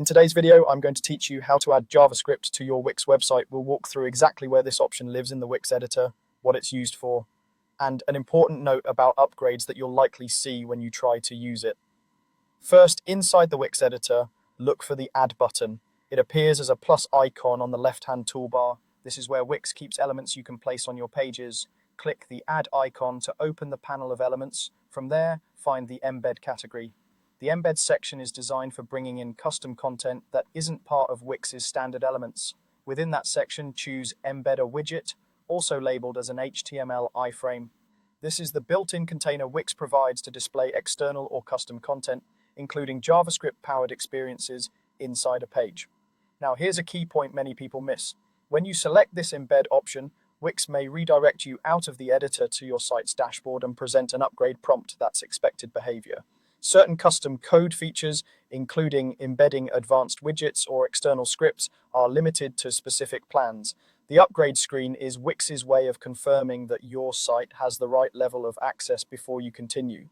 In today's video, I'm going to teach you how to add JavaScript to your Wix website. We'll walk through exactly where this option lives in the Wix editor, what it's used for, and an important note about upgrades that you'll likely see when you try to use it. First, inside the Wix editor, look for the Add button. It appears as a plus icon on the left-hand toolbar. This is where Wix keeps elements you can place on your pages. Click the Add icon to open the panel of elements. From there, find the Embed category. The Embed section is designed for bringing in custom content that isn't part of Wix's standard elements. Within that section, choose Embed a widget, also labeled as an HTML iframe. This is the built-in container Wix provides to display external or custom content, including JavaScript-powered experiences inside a page. Now, here's a key point many people miss. When you select this Embed option, Wix may redirect you out of the editor to your site's dashboard and present an upgrade prompt that's expected behavior. Certain custom code features, including embedding advanced widgets or external scripts, are limited to specific plans. The upgrade screen is Wix's way of confirming that your site has the right level of access before you continue.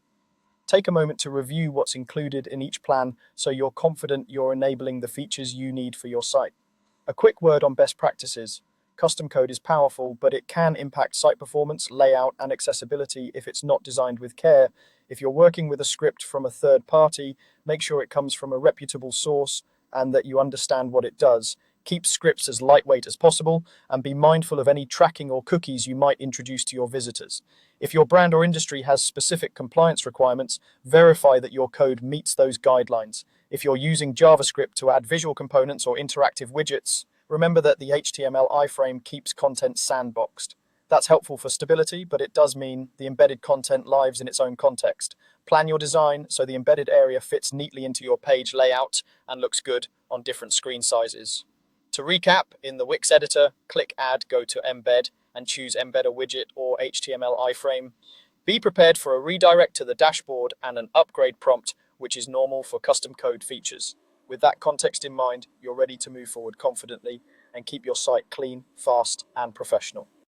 Take a moment to review what's included in each plan so you're confident you're enabling the features you need for your site. A quick word on best practices. Custom code is powerful, but it can impact site performance, layout, and accessibility if it's not designed with care. If you're working with a script from a third party, make sure it comes from a reputable source and that you understand what it does. Keep scripts as lightweight as possible and be mindful of any tracking or cookies you might introduce to your visitors. If your brand or industry has specific compliance requirements, verify that your code meets those guidelines. If you're using JavaScript to add visual components or interactive widgets, remember that the HTML iframe keeps content sandboxed. That's helpful for stability, but it does mean the embedded content lives in its own context. Plan your design so the embedded area fits neatly into your page layout and looks good on different screen sizes. To recap, in the Wix editor, click Add, go to Embed, and choose Embed a widget or HTML iframe. Be prepared for a redirect to the dashboard and an upgrade prompt, which is normal for custom code features. With that context in mind, you're ready to move forward confidently and keep your site clean, fast, and professional.